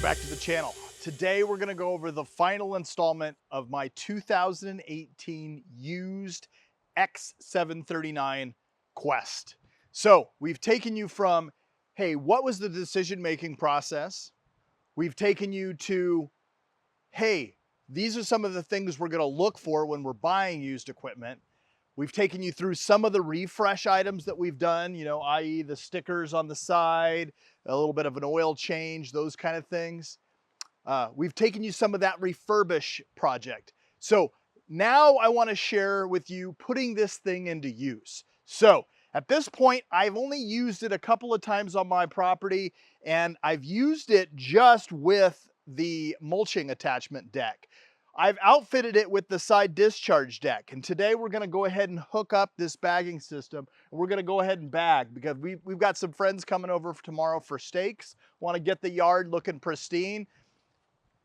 back to the channel. Today we're going to go over the final installment of my 2018 used X739 Quest. So we've taken you from, hey, what was the decision-making process? We've taken you to, hey, these are some of the things we're going to look for when we're buying used equipment. We've taken you through some of the refresh items that we've done, you know, i.e. the stickers on the side, a little bit of an oil change, those kind of things. We've taken you some of that refurbish project. So now I want to share with you putting this thing into use. So at this point, I've only used it a couple of times on my property, and I've used it just with the mulching attachment deck. I've outfitted it with the side discharge deck, and today we're going to go ahead and hook up this bagging system, and we're going to go ahead and bag because we've got some friends coming over tomorrow for steaks. Want to get the yard looking pristine.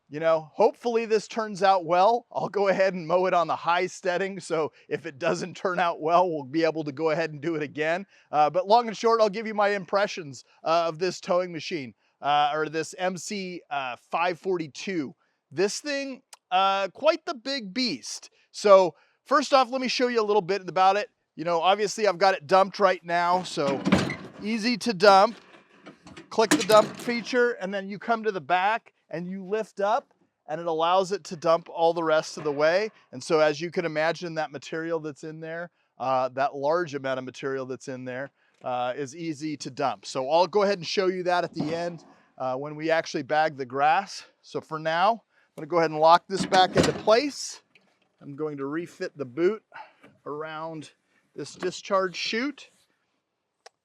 You know, hopefully this turns out well. I'll go ahead and mow it on the high steading, so if it doesn't turn out well, we'll be able to go ahead and do it again. But long and short, I'll give you my impressions of this towing machine, or this MC 542. This thing, quite the big beast. So first off, let me show you a little bit about it. You know, obviously I've got it dumped right now, so easy to dump. Click the dump feature, and then you come to the back and you lift up, and it allows it to dump all the rest of the way. And so as you can imagine, that material that's in there, that large amount of material that's in there, is easy to dump. So I'll go ahead and show you that at the end when we actually bag the grass. So for now, I'm gonna go ahead and lock this back into place. I'm going to refit the boot around this discharge chute.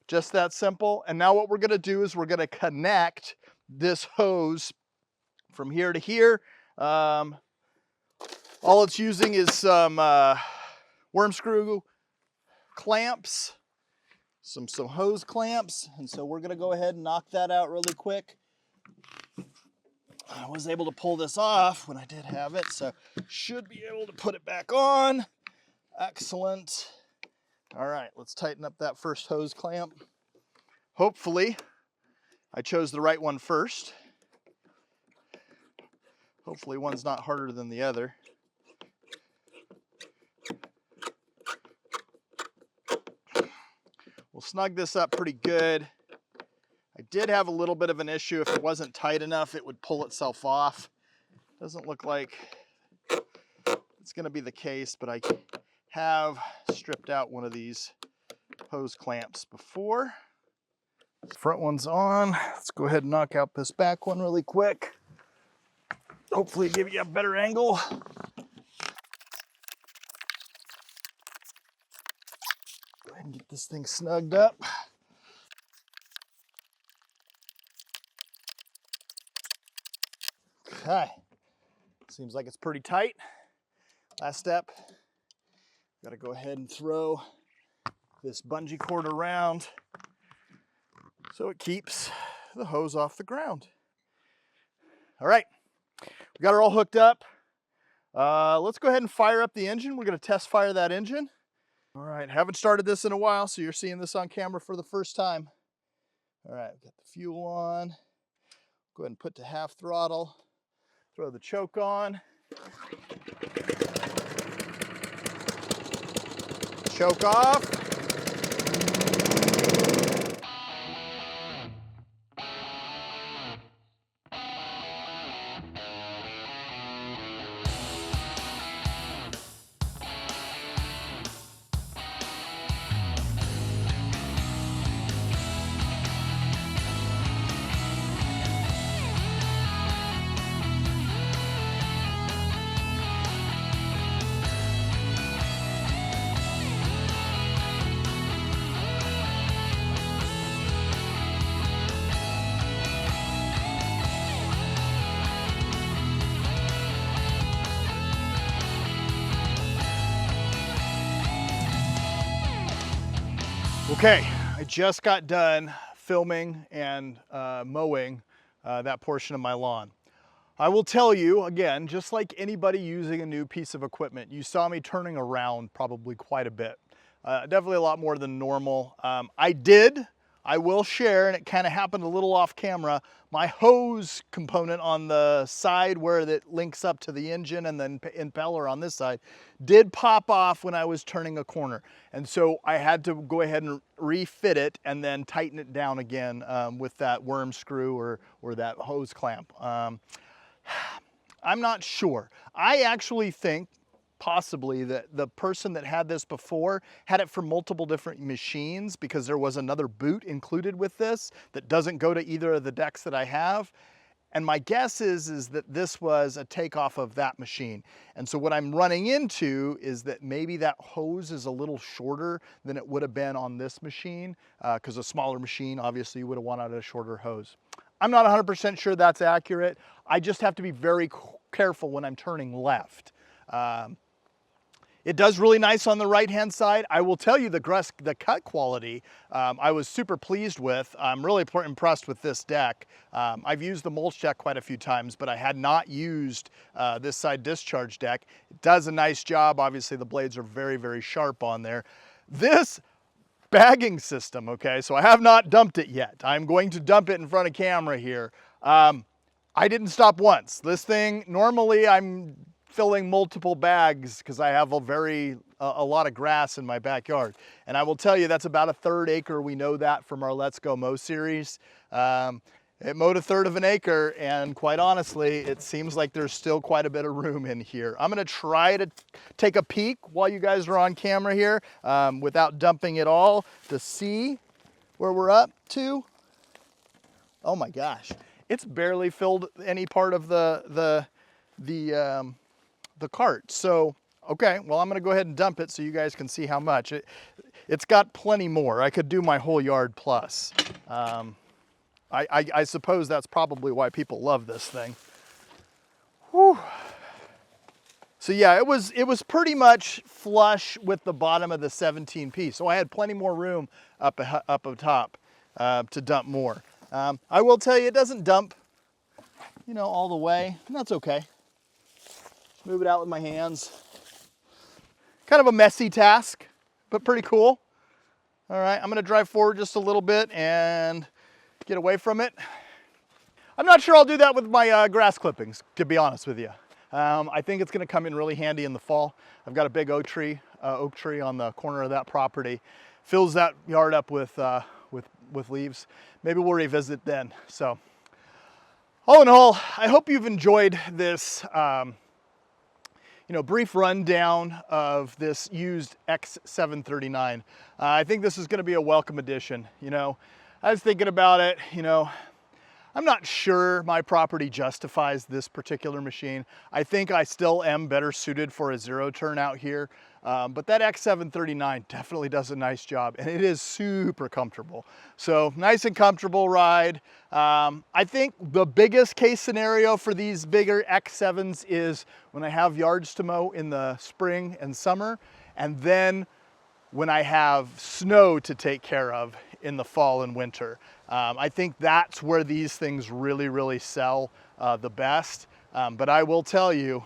Just that simple. And now what we're gonna do is we're gonna connect this hose from here to here. All it's using is some worm screw clamps, some hose clamps. And so we're gonna go ahead and knock that out really quick. I was able to pull this off when I did have it, so should be able to put it back on. Excellent. All right, let's tighten up that first hose clamp. Hopefully, I chose the right one first. Hopefully one's not harder than the other. We'll snug this up pretty good. I did have a little bit of an issue. If it wasn't tight enough, it would pull itself off. Doesn't look like it's going to be the case, but I have stripped out one of these hose clamps before. Front one's on. Let's go ahead and knock out this back one really quick. Hopefully give you a better angle. Go ahead and get this thing snugged up. Okay, seems like it's pretty tight. Last step, gotta go ahead and throw this bungee cord around so it keeps the hose off the ground. All right, we got her all hooked up. Let's go ahead and fire up the engine. We're gonna test fire that engine. All right, haven't started this in a while, so you're seeing this on camera for the first time. All right, got the fuel on. Go ahead and put to half throttle. Throw the choke on. Choke off. Okay, I just got done filming and mowing that portion of my lawn. I will tell you, again, just like anybody using a new piece of equipment, you saw me turning around probably quite a bit. Definitely a lot more than normal. I did I will share, and it kind of happened a little off camera, my hose component on the side where that links up to the engine and then impeller on this side did pop off when I was turning a corner. And so I had to go ahead and refit it and then tighten it down again with that worm screw or that hose clamp. I'm not sure. I actually think possibly that the person that had this before had it for multiple different machines because there was another boot included with this that doesn't go to either of the decks that I have. And my guess is that this was a takeoff of that machine. And so what I'm running into is that maybe that hose is a little shorter than it would have been on this machine, because a smaller machine, obviously you would have wanted a shorter hose. I'm not 100% sure that's accurate. I just have to be very careful when I'm turning left. It does really nice on the right-hand side. I will tell you the cut quality I was super pleased with. I'm really impressed with this deck. I've used the mulch deck quite a few times, but I had not used this side discharge deck. It does a nice job. Obviously the blades are very, very sharp on there. This bagging system, okay, so I have not dumped it yet. I'm going to dump it in front of camera here. I didn't stop once. This thing, normally I'm filling multiple bags because I have a lot of grass in my backyard. And I will tell you, that's about a 1/3 acre. We know that from our Let's Go Mow series. It mowed a 1/3 of an acre, and quite honestly, it seems like there's still quite a bit of room in here. I'm gonna try to take a peek while you guys are on camera here without dumping it all to see where we're up to. Oh my gosh, it's barely filled any part of the cart. So, okay, well, I'm gonna go ahead and dump it so you guys can see how much. It's got plenty more. I could do my whole yard plus. I suppose that's probably why people love this thing. Whew. So yeah, it was pretty much flush with the bottom of the 17P. So I had plenty more room up top to dump more. I will tell you, it doesn't dump, you know, all the way, and that's okay. Move it out with my hands. Kind of a messy task, but pretty cool. All right, I'm gonna drive forward just a little bit and get away from it. I'm not sure I'll do that with my grass clippings, to be honest with you. I think it's gonna come in really handy in the fall. I've got a big oak tree on the corner of that property. Fills that yard up with leaves. Maybe we'll revisit then. So, all in all, I hope you've enjoyed this brief rundown of this used X739. I think this is going to be a welcome addition. I was thinking about it, I'm not sure my property justifies this particular machine. I think I still am better suited for a zero turn out here. But that X739 definitely does a nice job, and it is super comfortable. So nice and comfortable ride. I think the biggest case scenario for these bigger X7s is when I have yards to mow in the spring and summer, and then when I have snow to take care of in the fall and winter. I think that's where these things really, really sell the best. But I will tell you,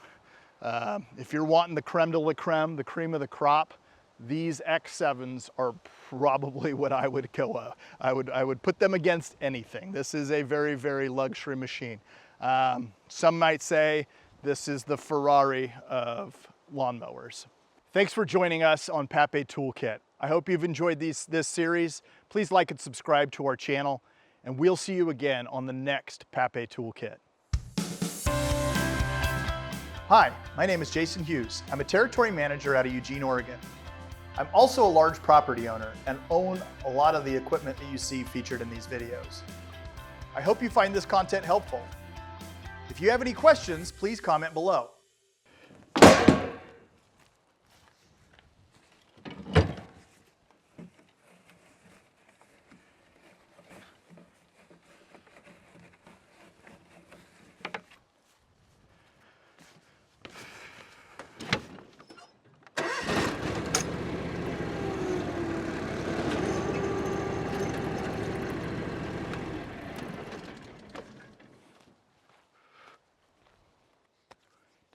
if you're wanting the creme de la creme, the cream of the crop, these X7s are probably what I would go. I would put them against anything. This is a very, very luxury machine. Some might say this is the Ferrari of lawnmowers. Thanks for joining us on Papé Toolkit. I hope you've enjoyed this series. Please like and subscribe to our channel, and we'll see you again on the next Papé Toolkit. Hi, my name is Jason Hughes. I'm a territory manager out of Eugene, Oregon. I'm also a large property owner and own a lot of the equipment that you see featured in these videos. I hope you find this content helpful. If you have any questions, please comment below.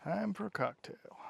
Time for a cocktail.